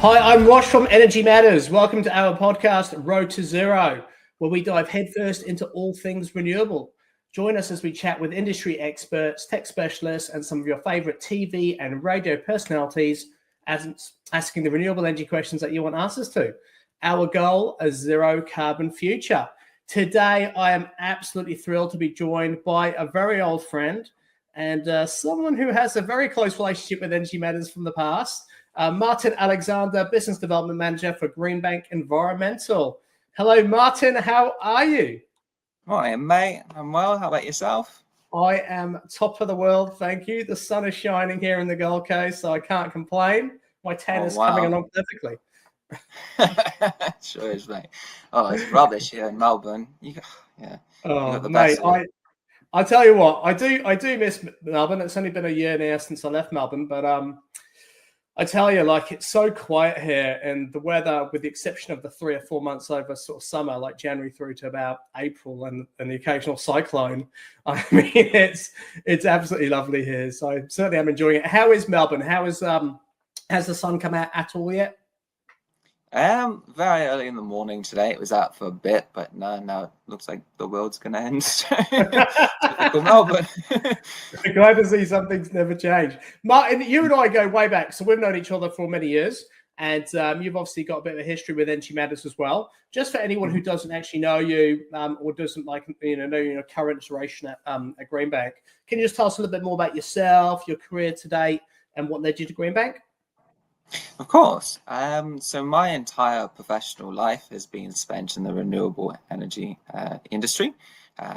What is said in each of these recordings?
Hi, I'm Rosh from Energy Matters. Welcome to our podcast, Road to Zero, where we dive headfirst into all things renewable. Join us as we chat with industry experts, tech specialists, and some of your favorite TV and radio personalities, asking the renewable energy questions that you want answers to. Our goal, a zero carbon future. Today, I am absolutely thrilled to be joined by a very old friend and someone who has a very close relationship with Energy Matters from the past. Martin Alexander, Business Development Manager for Greenbank Environmental. Hello, Martin. How are you? Morning, mate. I'm well. How about yourself? I am top of the world, thank you. The sun is shining here in the Gold Coast, so I can't complain. My tan is coming along perfectly. Sure is, mate. Oh, it's rubbish here in Melbourne. Oh, mate, I tell you what, I do miss Melbourne. It's only been a year now since I left Melbourne, but I tell you, like, it's so quiet here, and the weather, with the exception of the 3 or 4 months over sort of summer, like January through to about April, and the occasional cyclone. I mean, it's absolutely lovely here. So certainly, I'm enjoying it. How is Melbourne? Has the sun come out at all yet? Very early in the morning today. It was out for a bit, but now it looks like the world's gonna end. Typical Melbourne. Glad to see some things never change. Martin, you and I go way back, so we've known each other for many years, and you've obviously got a bit of a history with Energy Matters as well. Just for anyone who doesn't actually know you or doesn't know your current iteration at Greenbank, can you just tell us a little bit more about yourself, your career to date, and what led you to Greenbank? Of course. So my entire professional life has been spent in the renewable energy industry.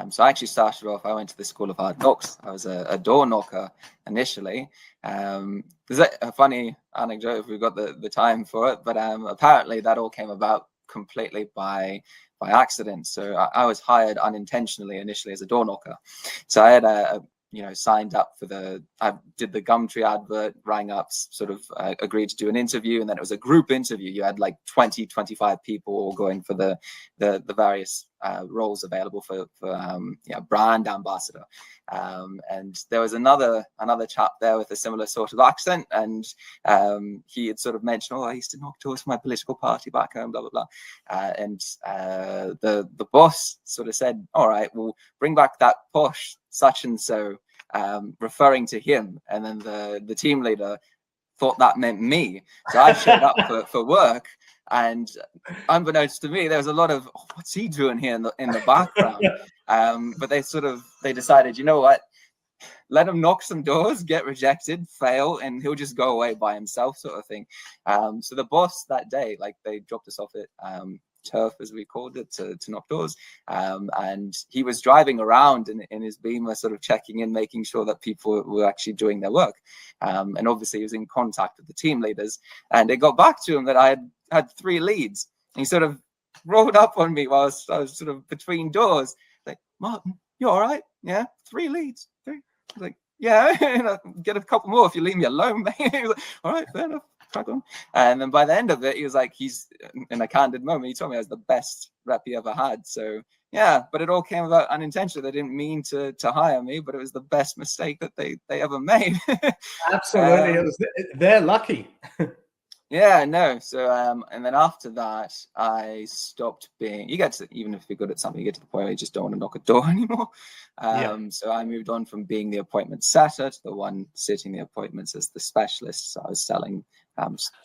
So I actually started off, I went to the School of Hard Knocks. I was a door knocker initially. There's a funny anecdote if we've got the time for it, but apparently that all came about completely by accident. So I was hired unintentionally initially as a door knocker. So I had signed up I did the Gumtree advert, rang up, sort of agreed to do an interview, and then it was a group interview. You had like 20, 25 people all going for the various roles available for brand ambassador. And there was another chap there with a similar sort of accent, and he had sort of mentioned, I used to knock doors for my political party back home, blah, blah, blah. And the boss sort of said, all right, we'll bring back that posh such and so, referring to him. And then the team leader thought that meant me. So I showed up for work, and unbeknownst to me, there was a lot of, what's he doing here in the background? But they decided, you know what? Let him knock some doors, get rejected, fail, and he'll just go away by himself, sort of thing. So the boss that day, like, they dropped us off at turf, as we called it, to knock doors, and he was driving around in his Beamer, sort of checking in, making sure that people were actually doing their work, and obviously he was in contact with the team leaders, and it got back to him that I had 3 leads. And he sort of rolled up on me while I was sort of between doors, like, Martin, you all right? Yeah, 3 leads. 3. I was like, yeah, I'll get a couple more if you leave me alone, mate. He was like, all right, fair enough. Crack on. And then by the end of it, he was like, he's in a candid moment, he told me I was the best rep he ever had. So yeah, but it all came about unintentionally. They didn't mean to hire me, but it was the best mistake that they ever made. Absolutely. They're lucky. Yeah, no. So and then after that, I stopped being, even if you're good at something, you get to the point where you just don't want to knock a door anymore. So I moved on from being the appointment setter to the one sitting the appointments as the specialist. So I was selling,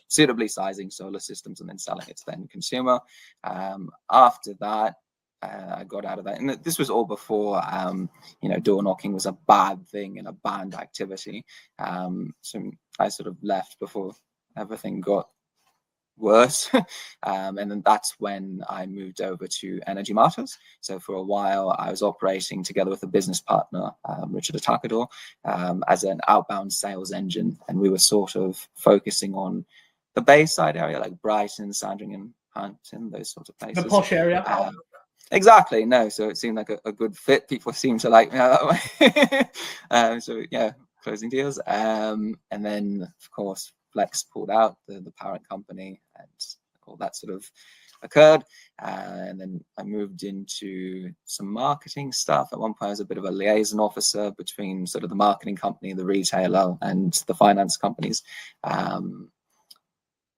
suitably sizing solar systems and then selling it to the end consumer. After that, I got out of that, and this was all before door knocking was a bad thing and a banned activity. So I sort of left before everything got worse. And then that's when I moved over to Energy Matters. So for a while, I was operating together with a business partner, Richard Atakador, as an outbound sales engine. And we were sort of focusing on the Bayside area, like Brighton, Sandringham, Hampton, those sorts of places. The posh area. Exactly. No, so it seemed like a good fit. People seemed to like me that way. So yeah, closing deals. And then, of course, Flex pulled out, the parent company, and all that sort of occurred. And then I moved into some marketing stuff. At one point, I was a bit of a liaison officer between sort of the marketing company, the retailer, and the finance companies.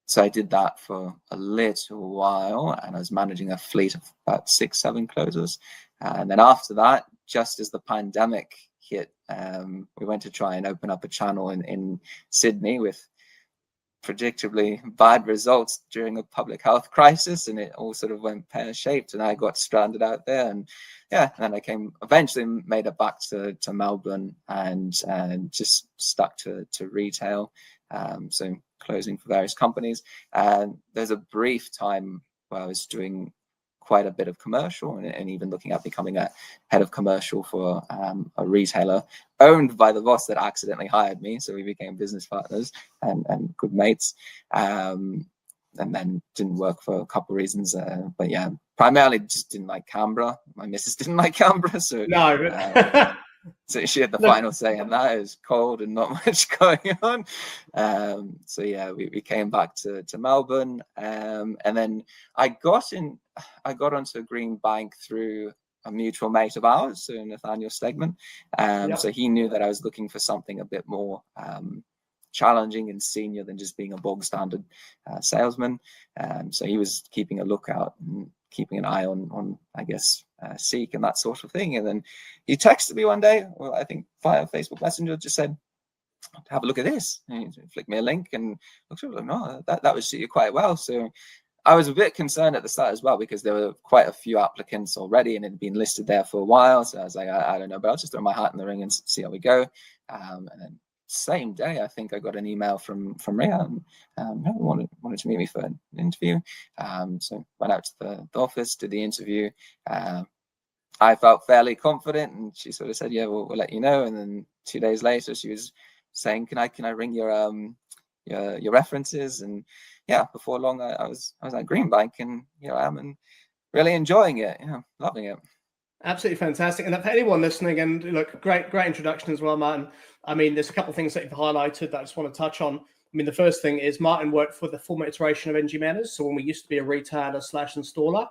So I did that for a little while, and I was managing a fleet of about 6-7 closers. And then after that, just as the pandemic hit, we went to try and open up a channel in Sydney with predictably bad results during a public health crisis, and it all sort of went pear-shaped, and I got stranded out there. And yeah, and I eventually made it back to Melbourne, and just stuck to retail, so closing for various companies. And there's a brief time where I was doing quite a bit of commercial, and even looking at becoming a head of commercial for a retailer owned by the boss that accidentally hired me. So we became business partners and good mates. And then didn't work for a couple of reasons. But yeah, primarily just didn't like Canberra. My missus didn't like Canberra. So No. so she had the final say in that. It was cold and not much going on. So yeah, we came back to Melbourne. And then I got onto Greenbank through a mutual mate of ours, so Nathaniel Stegman. So he knew that I was looking for something a bit more challenging and senior than just being a bog standard salesman. So he was keeping a lookout and keeping an eye on I guess, Seek and that sort of thing. And then he texted me one day, well, I think via Facebook Messenger, just said, have a look at this. And he flicked me a link, and looked at it, like, no, that would suit you quite well. So I was a bit concerned at the start as well, because there were quite a few applicants already, and it had been listed there for a while. So I was like, I don't know, but I'll just throw my hat in the ring and see how we go. And then same day, I think I got an email from Rhea, wanted to meet me for an interview. So went out to the office, did the interview. I felt fairly confident, and she sort of said, yeah, we'll let you know. And then 2 days later, she was saying, can I ring your references? And yeah, before long, I was at Greenbank, and here I am, and really enjoying it. Yeah, loving it. Absolutely fantastic. And for anyone listening, and look, great introduction as well, Martin. I mean, there's a couple of things that you've highlighted that I just want to touch on. I mean, the first thing is Martin worked for the former iteration of NG Matters. So when we used to be a retailer / installer,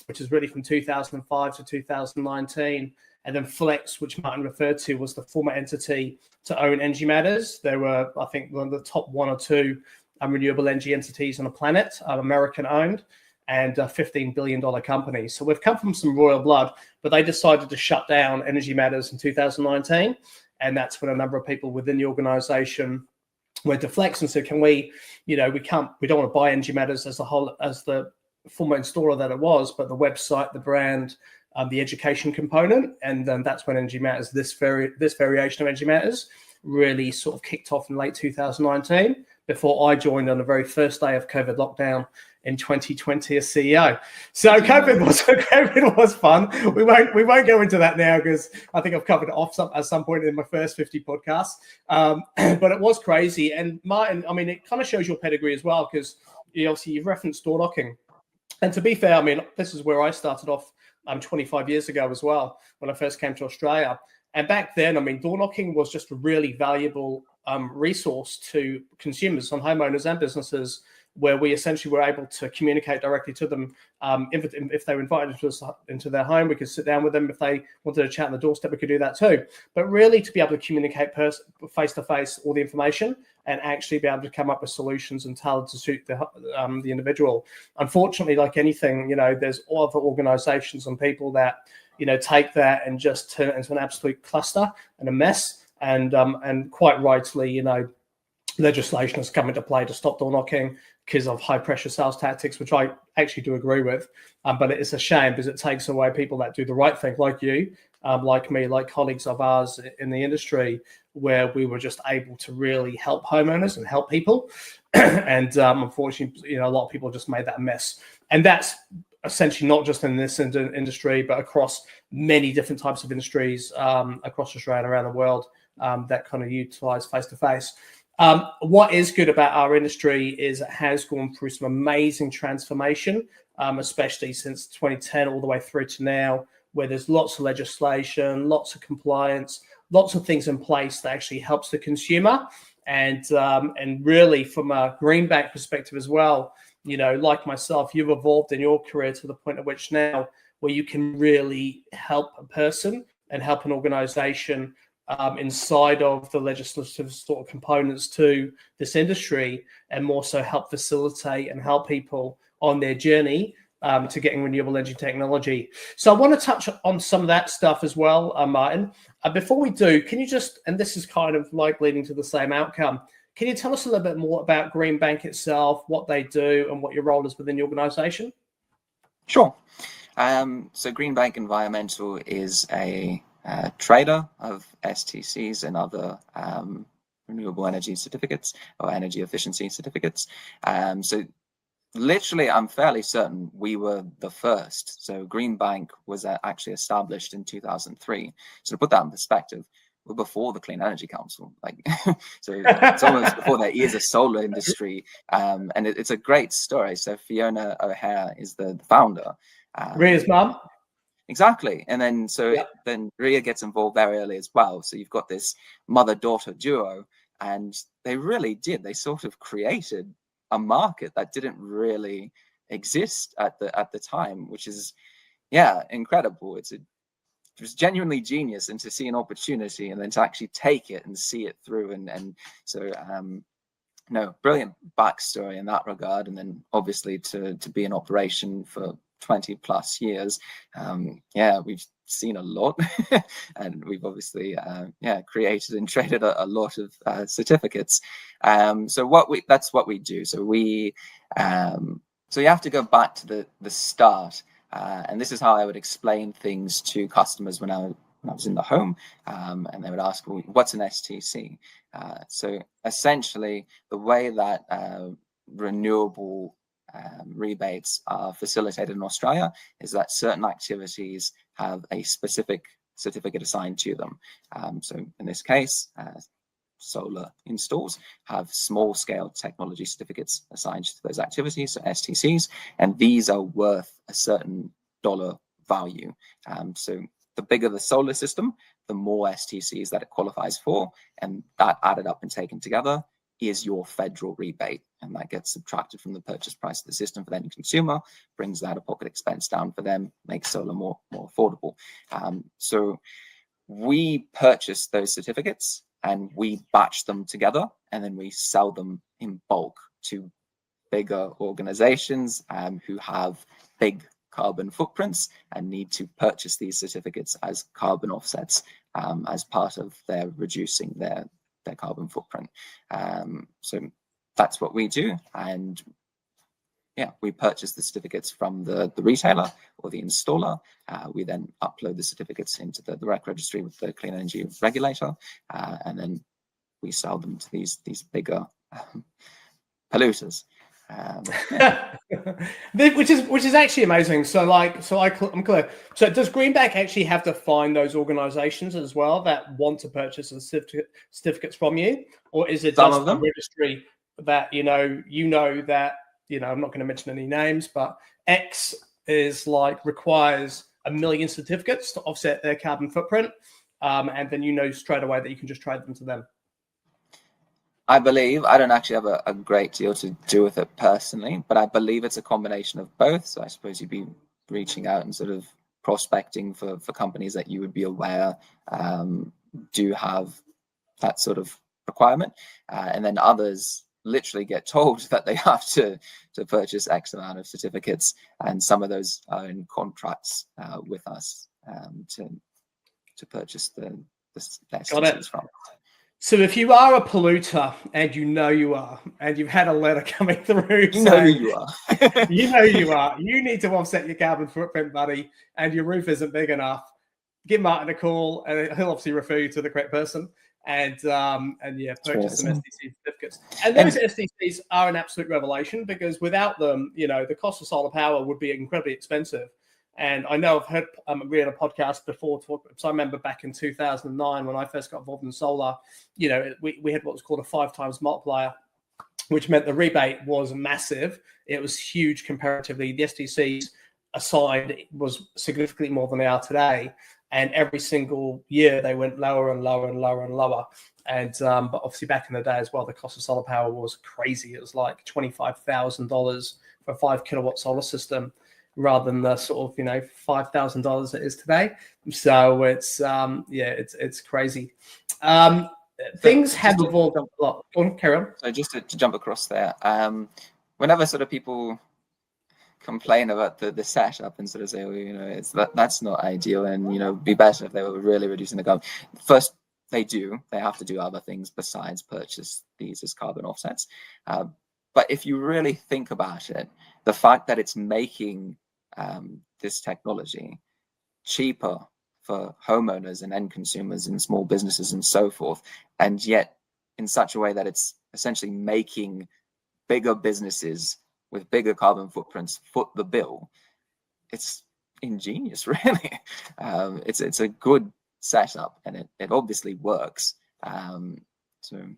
which is really from 2005 to 2019. And then Flex, which Martin referred to, was the former entity to own NG Matters. There were, I think, one of the top 1 or 2 renewable energy entities on the planet, American owned, and a $15 billion company. So we've come from some royal blood, but they decided to shut down Energy Matters in 2019. And that's when a number of people within the organization went to Flex and said, can we don't want to buy Energy Matters as the former installer that it was, but the website, the brand, the education component. And then that's when Energy Matters, this variation of Energy Matters, really sort of kicked off in late 2019, before I joined on the very first day of COVID lockdown in 2020 as CEO. So COVID was fun. We won't go into that now, because I think I've covered it off at some point in my first 50 podcasts. But it was crazy. And Martin, I mean, it kind of shows your pedigree as well, because obviously you've referenced door knocking. And to be fair, I mean, this is where I started off 25 years ago as well, when I first came to Australia. And back then, I mean, door knocking was just a really valuable resource to consumers, on homeowners and businesses, where we essentially were able to communicate directly to them. If they were invited into their home, we could sit down with them. If they wanted to chat on the doorstep, we could do that too. But really, to be able to communicate face-to-face all the information, and actually be able to come up with solutions and tailored to suit the individual. Unfortunately, like anything, there's other organizations and people that take that and just turn it into an absolute cluster and a mess. And quite rightly, legislation has come into play to stop door knocking because of high pressure sales tactics, which I actually do agree with. But it's a shame, because it takes away people that do the right thing, like you, like me, like colleagues of ours in the industry, where we were just able to really help homeowners and help people. And unfortunately, a lot of people just made that a mess. And that's essentially not just in this industry, but across many different types of industries across Australia and around the world that kind of utilize face-to-face. What is good about our industry is it has gone through some amazing transformation, especially since 2010 all the way through to now, where there's lots of legislation, lots of compliance, lots of things in place that actually helps the consumer. And really, from a Greenbank perspective as well, like myself, you've evolved in your career to the point at which now where you can really help a person and help an organization inside of the legislative sort of components to this industry, and more so help facilitate and help people on their journey to getting renewable energy technology. So I want to touch on some of that stuff as well, Martin. Before we do, can you just, and this is kind of like leading to the same outcome, can you tell us a little bit more about Greenbank itself, what they do, and what your role is within the organization? Sure. So Greenbank Environmental is a trader of STCs and other renewable energy certificates or energy efficiency certificates. So literally, I'm fairly certain we were the first. So Greenbank was actually established in 2003. So to put that in perspective, we're before the Clean Energy Council. So it's almost before there is a solar industry. And it's a great story. So Fiona O'Hare is the founder. Ria's mum. Exactly. And then then Ria gets involved very early as well. So you've got this mother-daughter duo, and they really did. They sort of created a market that didn't really exist at the time, which is incredible. It was genuinely genius, and to see an opportunity and then to actually take it and see it through, and so brilliant backstory in that regard. And then obviously to be in operation for 20 plus years, we've seen a lot and we've obviously created and traded a lot of certificates. So that's what we do. So we so you have to go back to the start, and this is how I would explain things to customers when I was in the home, and they would ask, well, what's an STC? So essentially the way that renewable rebates are facilitated in Australia is that certain activities have a specific certificate assigned to them. So in this case, solar installs have small scale technology certificates assigned to those activities, so STCs, and these are worth a certain dollar value. So the bigger the solar system, the more STCs that it qualifies for, and that added up and taken together is your federal rebate, and that gets subtracted from the purchase price of the system for the end consumer, brings the out-of-pocket expense down for them, makes solar more affordable. So we purchase those certificates and we batch them together, and then we sell them in bulk to bigger organizations who have big carbon footprints and need to purchase these certificates as carbon offsets as part of their reducing their carbon footprint. So that's what we do, and we purchase the certificates from the retailer or the installer. We then upload the certificates into the REC registry with the Clean Energy Regulator, and then we sell them to these bigger polluters. Which is actually amazing. I'm clear. So does Greenbank actually have to find those organizations as well that want to purchase the certificates from you, or is it just a registry that you know that I'm not going to mention any names, but X is requires 1 million certificates to offset their carbon footprint, and then straight away that you can just trade them to them? I believe, I don't actually have a great deal to do with it personally, but I believe it's a combination of both. So I suppose you'd be reaching out and sort of prospecting for companies that you would be aware do have that sort of requirement. And then others literally get told that they have to purchase X amount of certificates. And some of those are in contracts with us to purchase the STCs from. So if you are a polluter and you are, and you've had a letter coming through, you know who you are. You need to offset your carbon footprint, buddy, and your roof isn't big enough. Give Martin a call, and he'll obviously refer you to the correct person, and purchase some STC certificates. And those STCs are an absolute revelation, because without them, the cost of solar power would be incredibly expensive. And I know I've heard read a podcast before. So I remember back in 2009 when I first got involved in solar, we had what was called a 5 times multiplier, which meant the rebate was massive. It was huge comparatively. The STCs assigned was significantly more than they are today. And every single year they went lower and lower and lower and lower. And but obviously back in the day as well, the cost of solar power was crazy. It was like $25,000 for a 5 kilowatt solar system. rather than the sort of $5,000 it is today. So it's crazy. Things have evolved a lot. Go on, carry on. So just to jump across there, whenever sort of people complain about the setup and sort of say, well, that's not ideal, and be better if they were really reducing the carbon. First, they have to do other things besides purchase these as carbon offsets. But if you really think about it, the fact that it's making this technology cheaper for homeowners and end consumers and small businesses and so forth, and yet in such a way that it's essentially making bigger businesses with bigger carbon footprints foot the bill, it's ingenious, really. It's a good setup, and it obviously works. So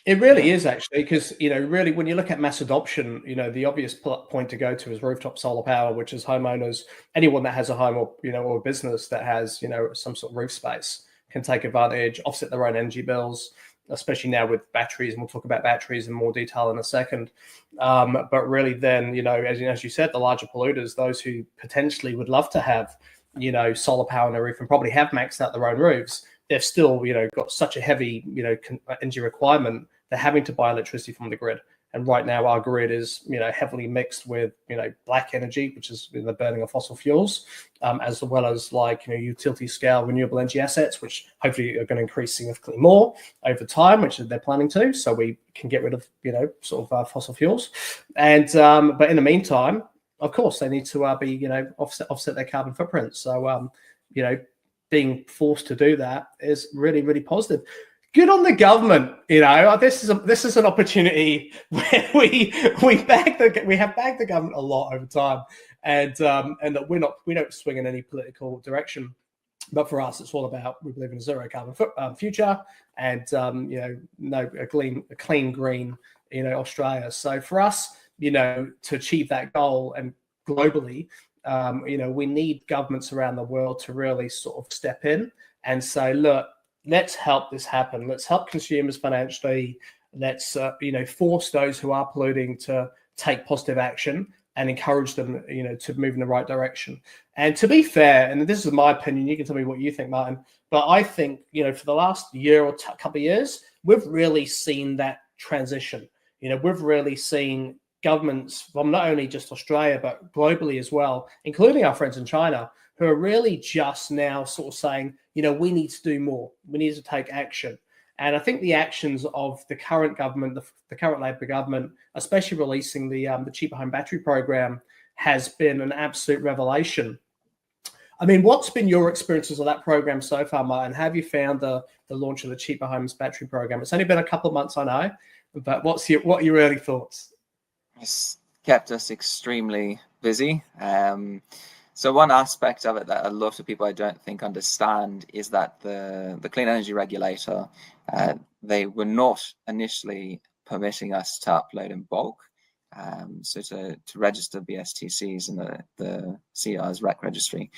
it really is, actually, because really, when you look at mass adoption, the obvious point to go to is rooftop solar power, which is homeowners, anyone that has a home or a business that has some sort of roof space can take advantage, offset their own energy bills, especially now with batteries, and we'll talk about batteries in more detail in a second. But really, then as you said, the larger polluters, those who potentially would love to have solar power on their roof and probably have maxed out their own roofs, they've still got such a heavy energy requirement. They're having to buy electricity from the grid, and right now our grid is heavily mixed with black energy, which is the burning of fossil fuels, as well as utility scale renewable energy assets, which hopefully are going to increase significantly more over time, which they're planning to, so we can get rid of fossil fuels. And but in the meantime, of course, they need to be offset their carbon footprint. So being forced to do that is really, really positive. Good on the government. This is an opportunity where we have bagged the government a lot over time, and that we don't swing in any political direction. But for us, it's all about, we believe in a zero carbon future, and a clean green Australia. So for us, to achieve that goal, and globally, we need governments around the world to really sort of step in and say, look, let's help this happen. Let's help consumers financially. Let's force those who are polluting to take positive action and encourage them to move in the right direction. And to be fair, and this is my opinion, you can tell me what you think, Martin, but I think for the last year or couple of years, we've really seen that transition. We've really seen governments from not only just Australia but globally as well, including our friends in China, who are really just now sort of saying, we need to do more. We need to take action. And I think the actions of the current government, the current Labor government, especially releasing the Cheaper Home Battery Program, has been an absolute revelation. I mean, what's been your experiences of that program so far, Martin? Have you found the launch of the Cheaper Homes Battery Program? It's only been a couple of months, I know, but what are your early thoughts? It's kept us extremely busy. So one aspect of it that a lot of people I don't think understand is that the Clean Energy Regulator, they were not initially permitting us to upload in bulk. So to register STCs in the CR's rec registry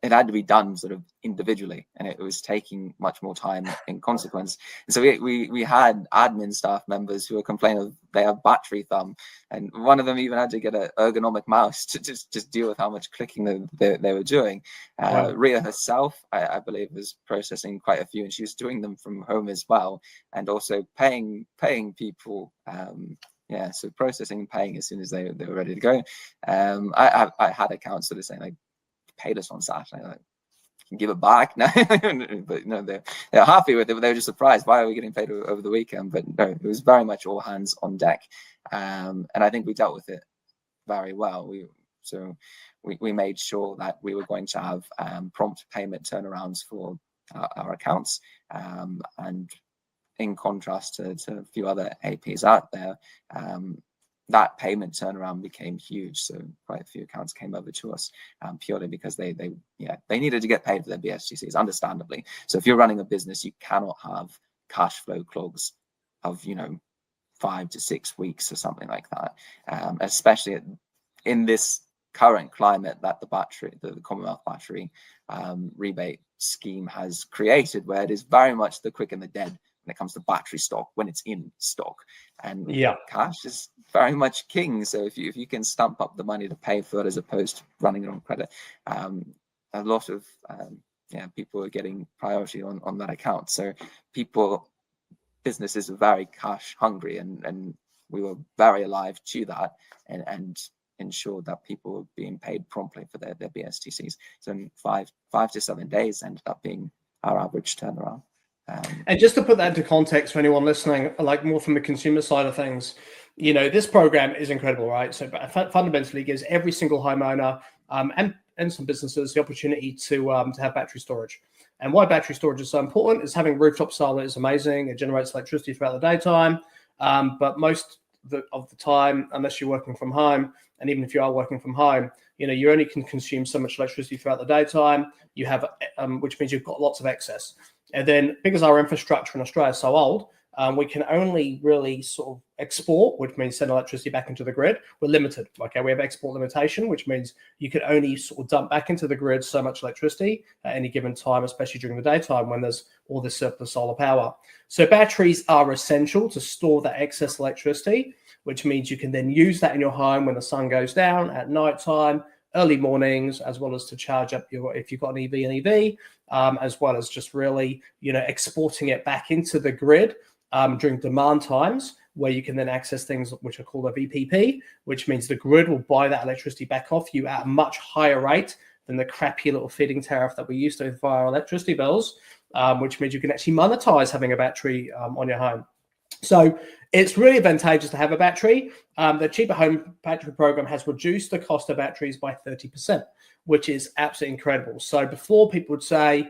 it had to be done sort of individually, and it was taking much more time in consequence. And so we had admin staff members who were complaining they have battery thumb, and one of them even had to get an ergonomic mouse to just deal with how much clicking they were doing. Wow. Ria herself, I believe, was processing quite a few, and she was doing them from home as well, and also paying people. So processing and paying as soon as they were ready to go. I had accounts sort of saying, like, paid us on Saturday, like, can give it back. No, but no, they're happy with it, but they were just surprised, why are we getting paid over the weekend? But no, it was very much all hands on deck, and I think we dealt with it very well. We made sure that we were going to have prompt payment turnarounds for our accounts, and in contrast to a few other APs out there, that payment turnaround became huge. So quite a few accounts came over to us purely because they needed to get paid for their BSTCs, understandably. So if you're running a business, you cannot have cash flow clogs of 5 to 6 weeks or something like that, especially in this current climate that the Commonwealth Battery rebate scheme has created, where it is very much the quick and the dead when it comes to battery stock, when it's in stock. And Yeah. cash is very much king. So if you can stump up the money to pay for it as opposed to running it on credit, a lot of people are getting priority on that account. So businesses are very cash hungry, and we were very alive to that and ensured that people were being paid promptly for their BSTCs. So in 5 to 7 days ended up being our average turnaround. And just to put that into context for anyone listening, like more from the consumer side of things, this program is incredible, right? So fundamentally gives every single homeowner and some businesses the opportunity to have battery storage. And why battery storage is so important is having rooftop solar is amazing. It generates electricity throughout the daytime, but most of the time, unless you're working from home, and even if you are working from home, you only can consume so much electricity throughout the daytime. You have, which means you've got lots of excess. And then because our infrastructure in Australia is so old, we can only really sort of export, which means send electricity back into the grid. We're limited. Okay, we have export limitation, which means you can only sort of dump back into the grid so much electricity at any given time, especially during the daytime when there's all this surplus solar power. So batteries are essential to store that excess electricity, which means you can then use that in your home when the sun goes down, at night time, early mornings, as well as to charge up if you've got an EV, as well as just really, exporting it back into the grid during demand times, where you can then access things which are called a VPP, which means the grid will buy that electricity back off you at a much higher rate than the crappy little feed-in tariff that we used to via our electricity bills, which means you can actually monetize having a battery on your home. So it's really advantageous to have a battery. The Cheaper Home Battery Program has reduced the cost of batteries by 30%, which is absolutely incredible. So before, people would say,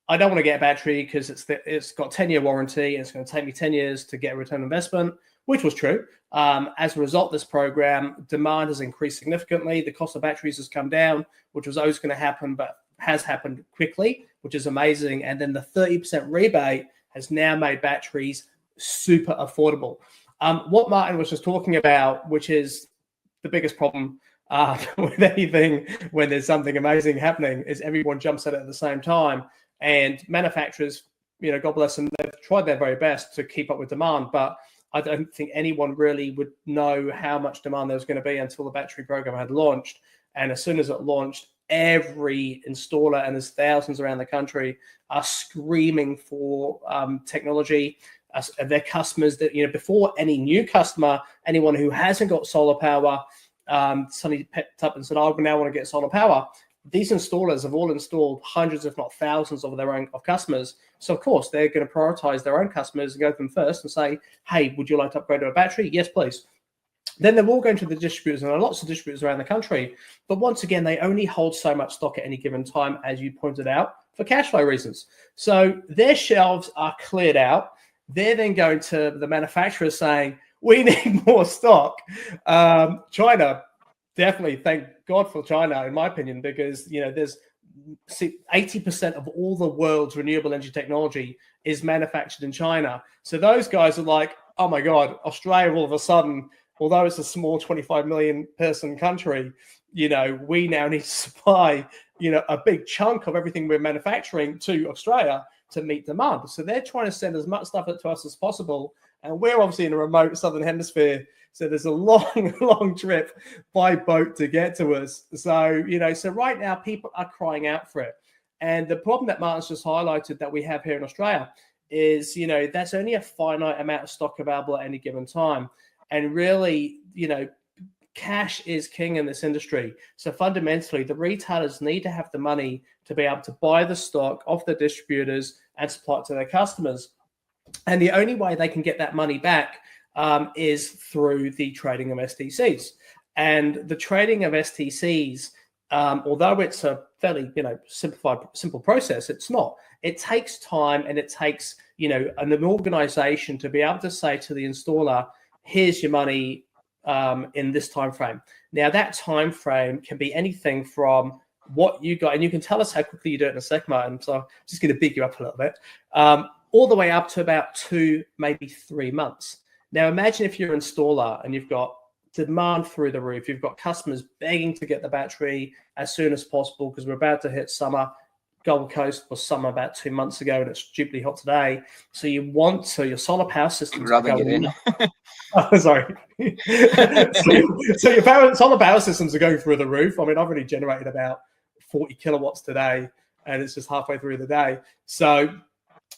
I don't want to get a battery because it's got 10-year warranty and it's going to take me 10 years to get a return on investment, which was true. As a result of this program, demand has increased significantly. The cost of batteries has come down, which was always going to happen, but has happened quickly, which is amazing. And then the 30% rebate has now made batteries super affordable. What Martin was just talking about, which is the biggest problem with anything when there's something amazing happening, is everyone jumps at it at the same time. And manufacturers, God bless them, they've tried their very best to keep up with demand, but I don't think anyone really would know how much demand there was going to be until the battery program had launched. And as soon as it launched, every installer, and there's thousands around the country, are screaming for technology. Their customers that, before any new customer, anyone who hasn't got solar power, suddenly picked up and said, I now want to get solar power. These installers have all installed hundreds, if not thousands, of their own customers. So, of course, they're going to prioritize their own customers and go to them first and say, hey, would you like to upgrade to a battery? Yes, please. Then they're all going to the distributors, and there are lots of distributors around the country. But once again, they only hold so much stock at any given time, as you pointed out, for cash flow reasons. So their shelves are cleared out. They're then going to the manufacturers saying, we need more stock. China, definitely, thank God for China, in my opinion, because, there's 80% of all the world's renewable energy technology is manufactured in China. So those guys are like, oh my God, Australia all of a sudden, although it's a small 25 million person country, we now need to supply, a big chunk of everything we're manufacturing to Australia to meet demand. So they're trying to send as much stuff to us as possible. And we're obviously in a remote southern hemisphere. So there's a long trip by boat to get to us. So, so right now people are crying out for it. And the problem that Martin's just highlighted that we have here in Australia is, that's only a finite amount of stock available at any given time. And really, cash is king in this industry. So fundamentally, the retailers need to have the money to be able to buy the stock off the distributors and supply it to their customers. And the only way they can get that money back is through the trading of STCs. And the trading of STCs, although it's a fairly, simple process, it's not. It takes time, and it takes, an organization to be able to say to the installer, here's your money in this time frame. Now, that time frame can be anything from what you got, and you can tell us how quickly you do it in a second, Martin. So I'm just going to big you up a little bit, all the way up to about 2, maybe 3 months. Now, imagine if you're an installer and you've got demand through the roof. You've got customers begging to get the battery as soon as possible because we're about to hit summer. Gold Coast was summer about 2 months ago, and it's stupidly hot today. So you want your solar power systems rubbing it in. Oh, sorry. so your solar power systems are going through the roof. I mean, I've already generated about 40 kilowatts today, and it's just halfway through the day. So,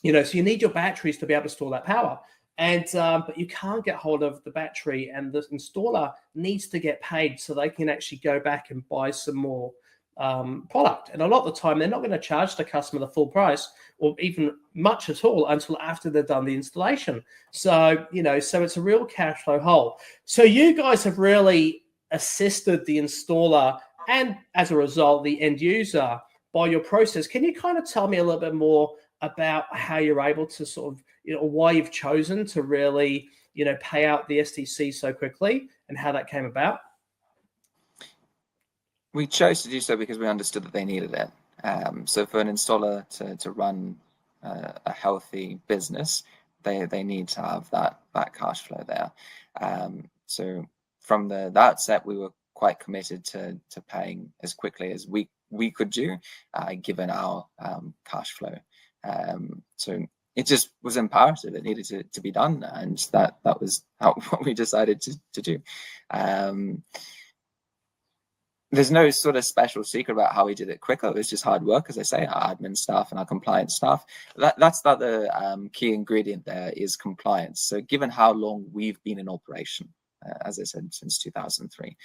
so you need your batteries to be able to store that power. And but you can't get hold of the battery, and the installer needs to get paid so they can actually go back and buy some more product. And a lot of the time, they're not going to charge the customer the full price or even much at all until after they've done the installation. So, so it's a real cash flow hole. So you guys have really assisted the installer and as a result, the end user by your process. Can you kind of tell me a little bit more about how you're able to sort of, why you've chosen to really, pay out the STC so quickly and how that came about? We chose to do so because we understood that they needed it. So for an installer to run a healthy business, they need to have that cash flow there. So from the outset, we were quite committed to paying as quickly as we could do, given our cash flow. So it just was imperative. It needed to be done, and that was what we decided to do. There's no sort of special secret about how we did it quicker. It was just hard work, as I say, our admin staff and our compliance staff. That's the other key ingredient there is compliance. So given how long we've been in operation, as I said, since 2003,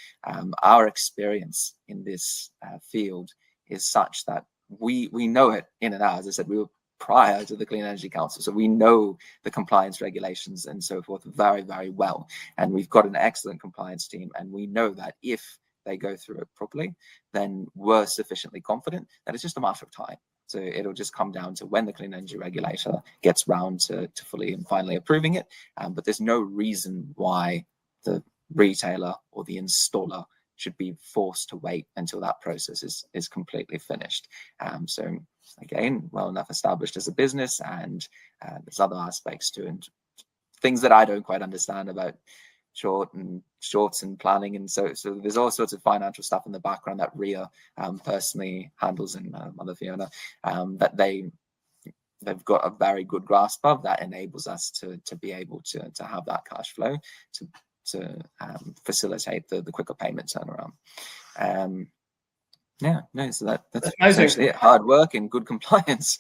our experience in this field is such that we know it in and out. As I said, we were prior to the Clean Energy Council, so we know the compliance regulations and so forth very, very well. And we've got an excellent compliance team, and we know that if they go through it properly, then we're sufficiently confident that it's just a matter of time. So it'll just come down to when the Clean Energy Regulator gets round to fully and finally approving it. But there's no reason why the retailer or the installer should be forced to wait until that process is completely finished. So again, well enough established as a business, and there's other aspects to it, and things that I don't quite understand about shorts and planning, and so there's all sorts of financial stuff in the background that Ria personally handles, and Mother Fiona, that they've got a very good grasp of, that enables us to be able to have that cash flow to facilitate the quicker payment turnaround. So that's essentially it. Hard work and good compliance.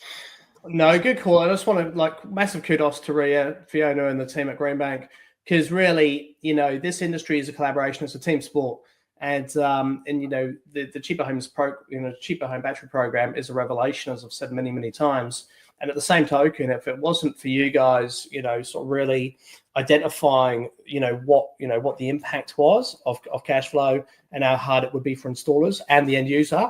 No, good call. I just want to massive kudos to Ria, Fiona, and the team at Greenbank. Because really, this industry is a collaboration. It's a team sport, and the cheaper home battery program is a revelation, as I've said many, many times. And at the same token, if it wasn't for you guys, sort of really identifying, what the impact was of cash flow and how hard it would be for installers and the end user,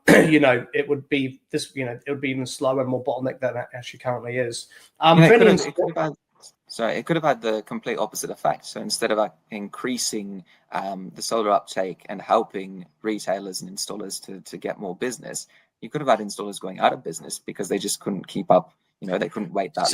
it would be it would be even slower and more bottleneck than it actually currently is. It could have had the complete opposite effect. So instead of increasing the solar uptake and helping retailers and installers to get more business, you could have had installers going out of business because they just couldn't keep up. They couldn't wait that long.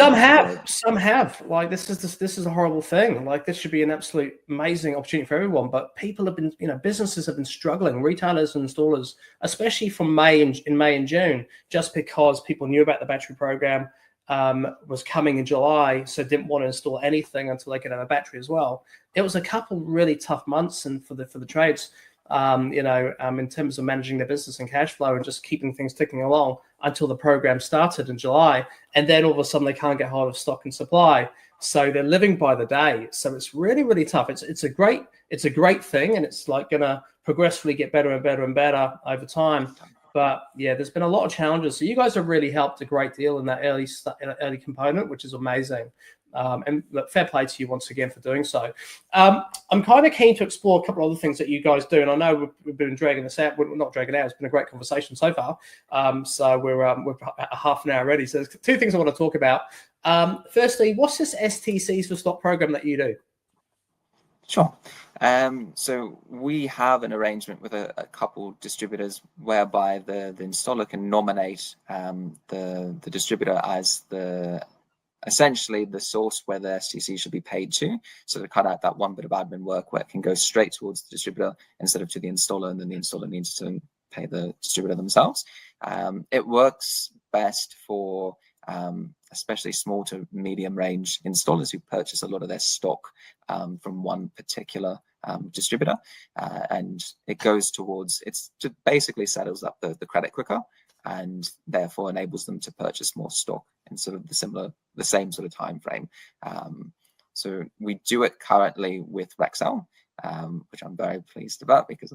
Some have. This is a horrible thing. This should be an absolute amazing opportunity for everyone. But people have been, businesses have been struggling, retailers and installers, especially from May and June, just because people knew about the battery program. Was coming in July, so didn't want to install anything until they could have a battery as well. It was a couple really tough months, and for the trades, in terms of managing their business and cash flow and just keeping things ticking along until the program started in July, and then all of a sudden they can't get hold of stock and supply, so they're living by the day. So it's really, really tough. It's a great thing, and it's going to progressively get better and better and better over time. But yeah, there's been a lot of challenges. So you guys have really helped a great deal in that early component, which is amazing. And look, fair play to you once again for doing so. I'm kind of keen to explore a couple of other things that you guys do. And I know we've been dragging this out. We're not dragging it out. It's been a great conversation so far. So we're at half an hour already. So there's two things I want to talk about. Firstly, what's this STCs for stock program that you do? Sure. So we have an arrangement with a couple distributors whereby the installer can nominate the distributor as essentially the source where the STC should be paid to. So to cut out that one bit of admin work where it can go straight towards the distributor instead of to the installer, and then the installer needs to pay the distributor themselves. It works best for especially small to medium range installers who purchase a lot of their stock from one particular distributor, and it goes towards, it's just basically settles up the credit quicker, and therefore enables them to purchase more stock in sort of the same sort of time frame. So we do it currently with Rexel, which I'm very pleased about, because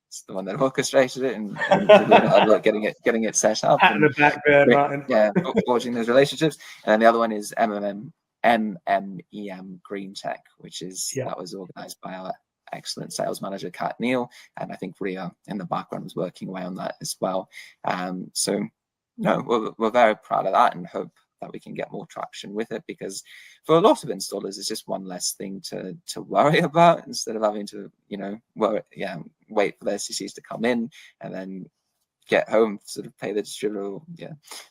it's the one that orchestrated it and did a hard work getting it set up. Pat in the back there, Martin. Yeah, forging those relationships. And then the other one is MMEM Green Tech, which is that was organized by our excellent sales manager, Kat Neal, and I think Ria in the background was working away on that as well. So no, we're very proud of that, and hope that we can get more traction with it, because for a lot of installers it's just one less thing to worry about, instead of having to wait for the STCs to come in and then get home to sort of pay the distributor.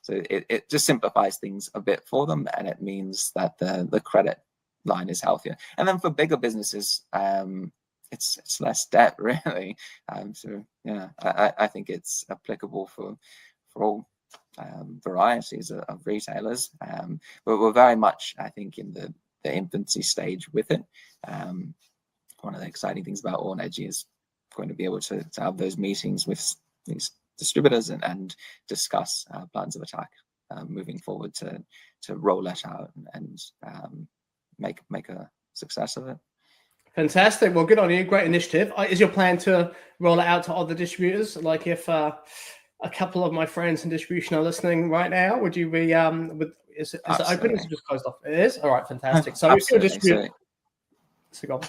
So it just simplifies things a bit for them, and it means that the credit line is healthier. And then for bigger businesses, it's less debt, really. So yeah, I think it's applicable for all varieties of retailers, but we're very much, I think, in the infancy stage with it. One of the exciting things about Ornegy is going to be able to have those meetings with these distributors and discuss plans of attack moving forward to roll that out and make a success of it. Fantastic. Well, good on you. Great initiative. Is your plan to roll it out to other distributors? Like, if a couple of my friends in distribution are listening right now, would you be is it open or is it just closed off? It is? All right, fantastic. So if you're a distributor,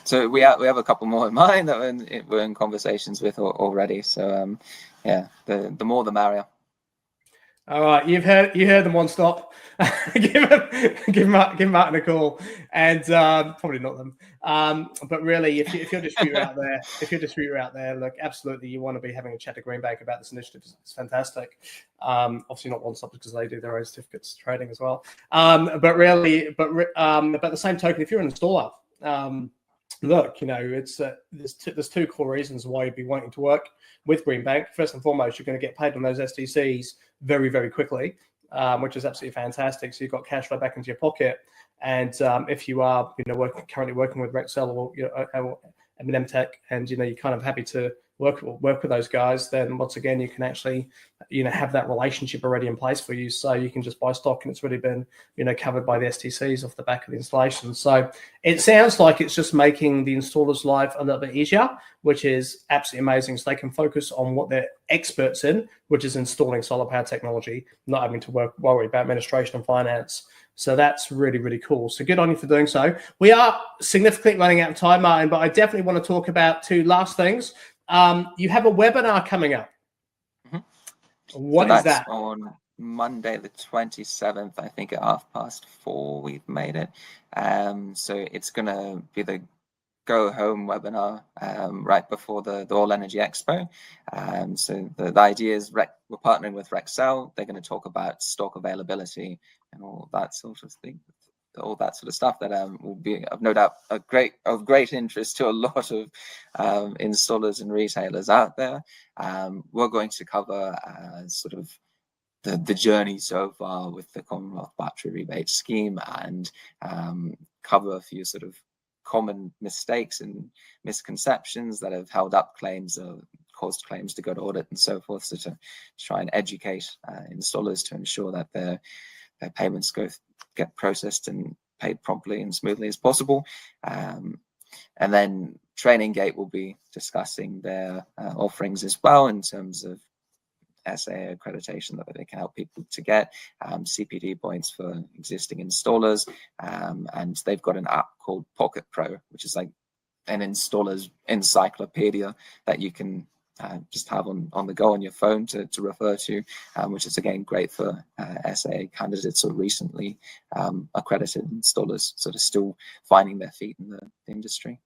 so we have a couple more in mind that we're in conversations with already. So yeah, the more the merrier. All right, you heard them. One stop. give Martin a call, and probably not them. But really, if you're a distributor out there, look, absolutely, you want to be having a chat to Greenbank about this initiative. It's fantastic. Obviously not one stop, because they do their own certificates trading as well. But the same token, if you're an installer, look, it's there's two core reasons why you'd be wanting to work with Greenbank. First and foremost, you're going to get paid on those STCs very, very quickly, which is absolutely fantastic. So you've got cash flow back into your pocket. And if you are, currently working with Rexel or M&M Tech, and you're kind of happy to work with those guys, then once again you can actually have that relationship already in place for you, so you can just buy stock and it's already been covered by the STCs off the back of the installation. So it sounds like it's just making the installer's life a little bit easier, which is absolutely amazing, so they can focus on what they're experts in, which is installing solar power technology, not having to worry about administration and finance. So that's really, really cool. So good on you for doing so. We are significantly running out of time, Martin, but I definitely want to talk about two last things. You have a webinar coming up. Mm-hmm. What is that? On Monday, the 27th, I think at 4:30, we've made it. So it's going to be the Go Home webinar right before the All Energy Expo. So the idea is we're partnering with Rexel. They're going to talk about stock availability and all that sort of thing, all that sort of stuff that will be, I've no doubt, of great interest to a lot of installers and retailers out there. We're going to cover sort of the journey so far with the Commonwealth Battery Rebate Scheme, and cover a few sort of common mistakes and misconceptions that have held up claims or caused claims to go to audit and so forth. So to try and educate installers to ensure that their payments get processed and paid promptly and smoothly as possible. And then Training Gate will be discussing their offerings as well, in terms of SA accreditation that they can help people to get, CPD points for existing installers, and they've got an app called Pocket Pro, which is like an installer's encyclopedia that you can just have on the go on your phone to refer to, which is again great for SA candidates or recently accredited installers, sort of still finding their feet in the industry.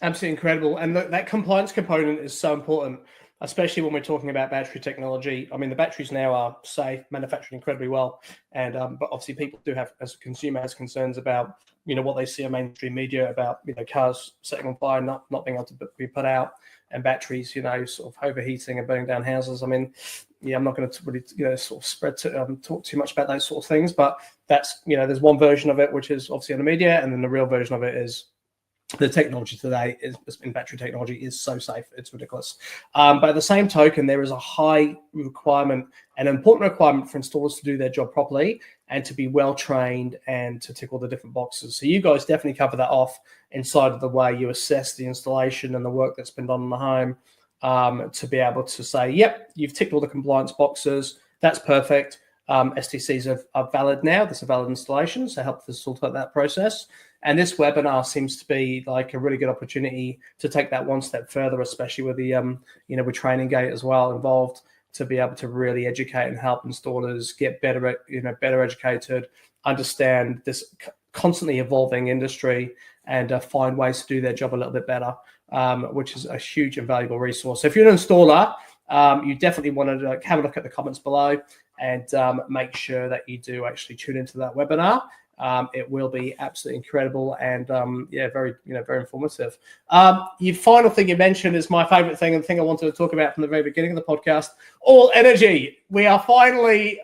Absolutely incredible. And that compliance component is so important, especially when we're talking about battery technology. I mean, the batteries now are safe, manufactured incredibly well, and but obviously people do have, as a consumer, has concerns about what they see on mainstream media about, cars setting on fire, not being able to be put out, and batteries, sort of overheating and burning down houses. I mean, I'm not going to really, sort of talk too much about those sort of things, but that's, there's one version of it, which is obviously on the media, and then the real version of it is the technology today in battery technology is so safe, it's ridiculous. But at the same token, there is a high requirement, an important requirement for installers to do their job properly and to be well trained and to tick all the different boxes. So you guys definitely cover that off inside of the way you assess the installation and the work that's been done in the home, to be able to say, yep, you've ticked all the compliance boxes, that's perfect. STCs are valid now. There's a valid installation, so help facilitate that process. And this webinar seems to be like a really good opportunity to take that one step further, especially with the, with Training Gate as well involved, to be able to really educate and help installers get better, better educated, understand this constantly evolving industry, and find ways to do their job a little bit better, which is a huge and valuable resource. So if you're an installer, you definitely want to have a look at the comments below and make sure that you do actually tune into that webinar. It will be absolutely incredible and very informative. The final thing you mentioned is my favorite thing and the thing I wanted to talk about from the very beginning of the podcast. All energy. We are finally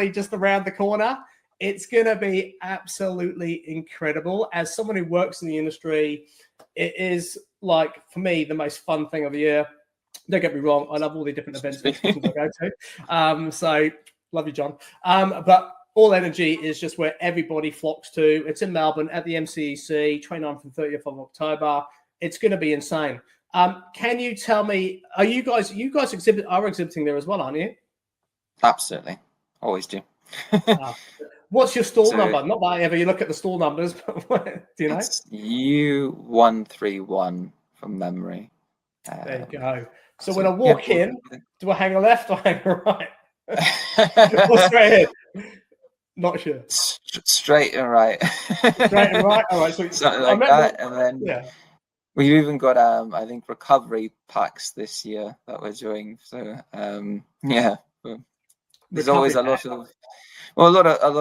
just around the corner. It's going to be absolutely incredible. As someone who works in the industry, it is, like, for me, the most fun thing of the year. Don't get me wrong, I love all the different events I go to. So love you, John. But All Energy is just where everybody flocks to. It's in Melbourne at the MCEC, 29th and 30th of October. It's going to be insane. Can you tell me, are you guys are exhibiting there as well, aren't you? Absolutely. Always do. What's your stall number? Not that ever you look at the stall numbers, but do you know? It's U131 from memory. There you go. So when I walk in, do I hang a left or hang a right? Or straight ahead? Not sure. Straight and right. Straight and right. All right. So something like that. And then we've even got I think recovery packs this year that we're doing. So there's always a lot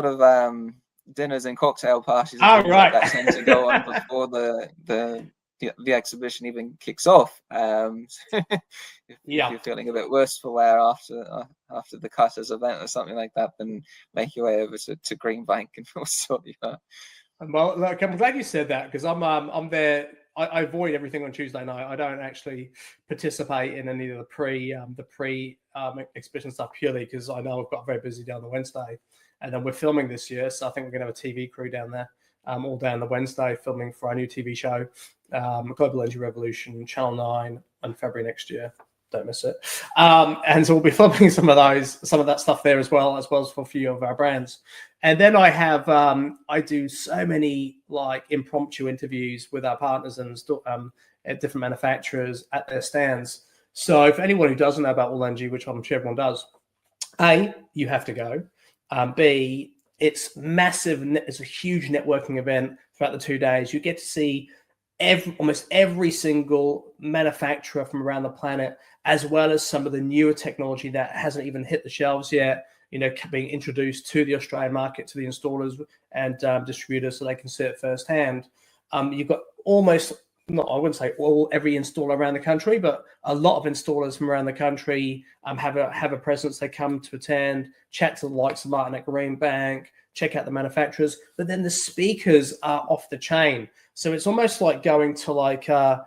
of dinners and cocktail parties that tend to go on before the exhibition even kicks off. If you're feeling a bit worse for wear after the Cutters event or something like that, then make your way over to Greenbank and we'll sort you out. Well, look, I'm glad you said that, because I'm there. I avoid everything on Tuesday night. I don't actually participate in any of the pre exhibition stuff, purely because I know I've got very busy down the Wednesday, and then we're filming this year, so I think we're going to have a TV crew down there all day on the Wednesday filming for our new TV show, Global Energy Revolution, Channel 9, in February next year. Don't miss it. And so we'll be filming some of that stuff there as well as for a few of our brands. And then I have I do so many like impromptu interviews with our partners and at different manufacturers at their stands. So if anyone who doesn't know about All Energy, which I'm sure everyone does, A, you have to go. B, it's massive. It's a huge networking event throughout the 2 days. You get to see almost every single manufacturer from around the planet, as well as some of the newer technology that hasn't even hit the shelves yet, being introduced to the Australian market, to the installers and distributors, so they can see it firsthand. You've got I wouldn't say every installer around the country, but a lot of installers from around the country have a presence. They come to attend, chat to the likes of Martin at Greenbank, check out the manufacturers, but then the speakers are off the chain. So it's almost like going to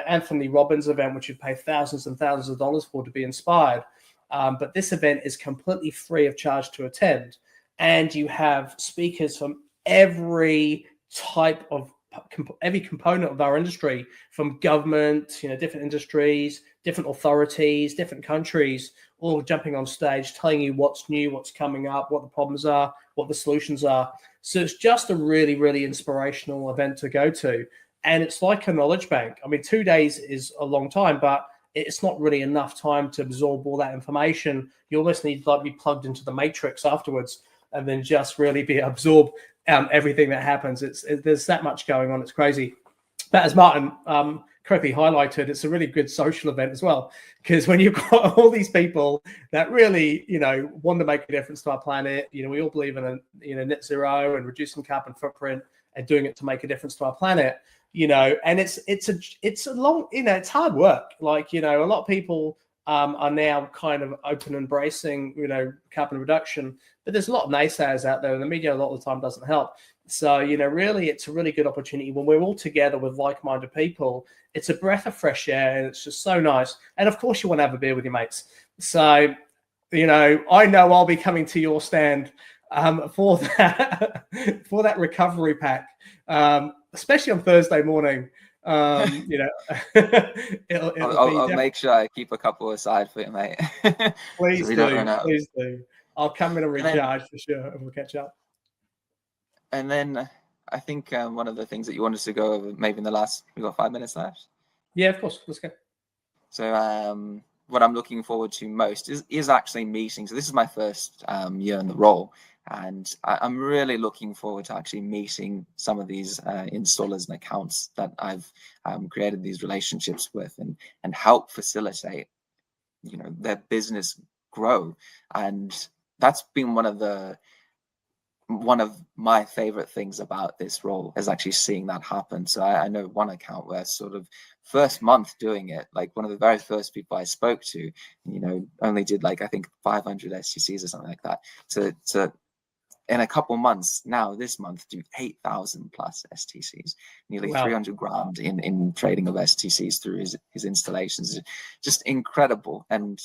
Anthony Robbins' event, which you pay thousands and thousands of dollars for to be inspired. But this event is completely free of charge to attend. And you have speakers from every component of our industry, from government, different industries, different authorities, different countries, all jumping on stage, telling you what's new, what's coming up, what the problems are, what the solutions are. So it's just a really, really inspirational event to go to. And it's like a knowledge bank. I mean, 2 days is a long time, but it's not really enough time to absorb all that information. You almost need to be plugged into the matrix afterwards and then just really absorb everything that happens. There's that much going on. It's crazy. But as Martin correctly highlighted, it's a really good social event as well, because when you've got all these people that really, want to make a difference to our planet, we all believe in net zero and reducing carbon footprint and doing it to make a difference to our planet. And it's a long, it's hard work. Like, a lot of people are now kind of open embracing, carbon reduction, but there's a lot of naysayers out there, and the media a lot of the time doesn't help. So, really, it's a really good opportunity when we're all together with like-minded people. It's a breath of fresh air, and it's just so nice. And of course, you want to have a beer with your mates. So, I know I'll be coming to your stand for that recovery pack, especially on Thursday morning. I'll make sure I keep a couple aside for you, mate. Please do. I'll come in and recharge for sure, and we'll catch up. And then I think one of the things that you wanted to go over, maybe in the last, we've got 5 minutes left. Yeah, of course. Let's go. So what I'm looking forward to most is actually meeting. So this is my first year in the role, and I'm really looking forward to actually meeting some of these installers and accounts that I've created these relationships with, and help facilitate, their business grow. And that's been one of my favorite things about this role, is actually seeing that happen. So I know one account where sort of first month doing it, like one of the very first people I spoke to, only did like, I think 500 STCs or something like that, to in a couple months now, this month, do 8,000 plus STCs, nearly 300 grand in trading of STCs through his installations. Just incredible. And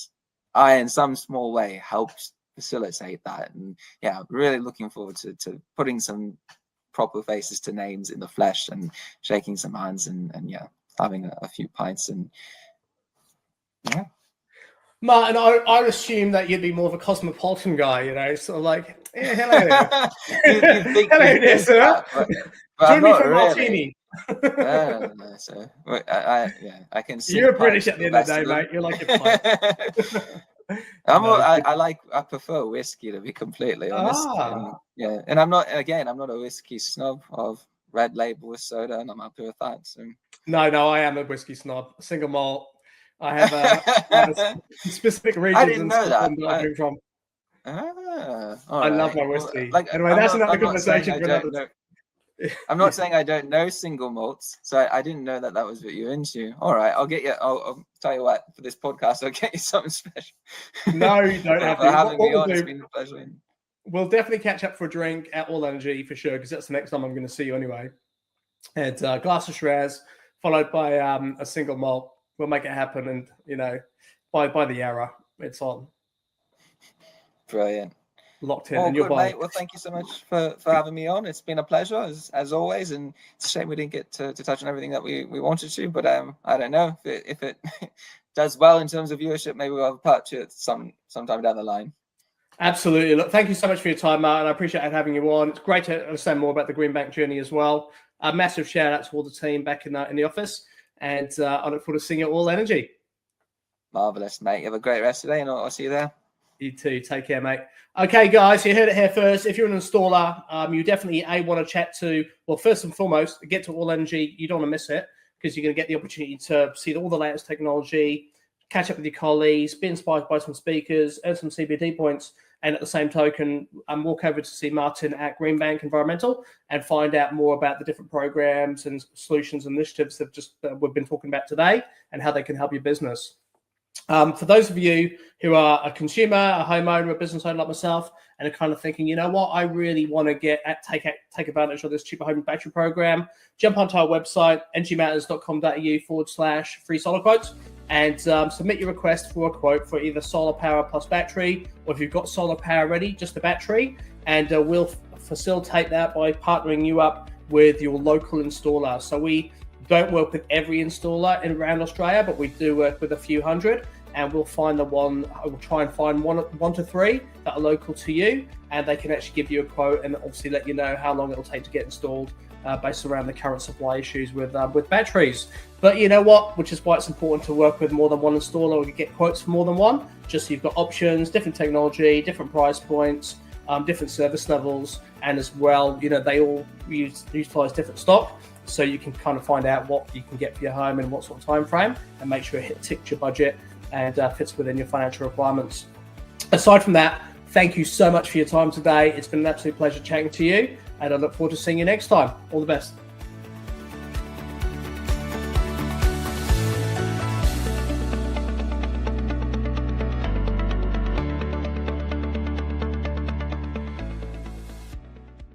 I, in some small way, helped facilitate that. And yeah, really looking forward to putting some proper faces to names in the flesh, and shaking some hands, and having a few pints. And yeah. Martin, I would assume that you'd be more of a cosmopolitan guy, sort of like, hello there. Hello there, sir. Join me for martini. So I can see. You're British at the end of the day, mate. You're like a I prefer whiskey, to be completely honest. And I'm not a whiskey snob of red label soda, and I'm happy with that. So no, I am a whiskey snob. Single malt. I have a specific regions. I didn't know that. I drink from. I love my whiskey. Anyway, that's another conversation for another. I'm not saying I don't know single malts, so I didn't know that was what you're into. All right, I'll get you. I'll tell you what, for this podcast, I'll get you something special. No, you don't have to. For having me on, it's been a pleasure. We'll definitely catch up for a drink at All Energy for sure, because that's the next time I'm going to see you anyway. And a glass of Shiraz, followed by a single malt. We'll make it happen, and by the hour, it's on. Brilliant. Locked in. Oh, and good, mate. Well, thank you so much for having me on. It's been a pleasure as always, and it's a shame we didn't get to touch on everything that we wanted to. But I don't know if it does well in terms of viewership. Maybe we'll have a part 2 sometime down the line. Absolutely. Look, thank you so much for your time, Martin. I appreciate having you on. It's great to understand more about the Greenbank journey as well. A massive shout out to all the team back in the office, and I look forward to seeing you at All Energy. Marvelous, mate. You have a great rest of the day, and I'll see you there. You too. Take care, mate. Okay, guys, you heard it here first. If you're an installer, you definitely want to chat to, well, first and foremost, get to All Energy. You don't want to miss it, because you're going to get the opportunity to see all the latest technology, catch up with your colleagues, be inspired by some speakers, earn some CBD points, and at the same token, walk over to see Martin at Greenbank Environmental and find out more about the different programs and solutions and initiatives that we've been talking about today, and how they can help your business. For those of you who are a consumer, a homeowner, a business owner like myself, and are kind of thinking, what, I really want to take advantage of this cheaper home battery program, jump onto our website, ngmatters.com.au/free solar quotes, and submit your request for a quote for either solar power plus battery, or if you've got solar power ready, just the battery, and we'll facilitate that by partnering you up with your local installer. So we don't work with every installer around Australia, but we do work with a few hundred, and we'll try and find one to three that are local to you, and they can actually give you a quote and obviously let you know how long it'll take to get installed, based around the current supply issues with batteries. But you know what, which is why it's important to work with more than one installer, or get quotes for more than one, just so you've got options, different technology, different price points, different service levels, and as well, they all utilize different stock. So you can kind of find out what you can get for your home and what sort of time frame, and make sure it ticks your budget and fits within your financial requirements. Aside from that, thank you so much for your time today. It's been an absolute pleasure chatting to you. and I look forward to seeing you next time. All the best.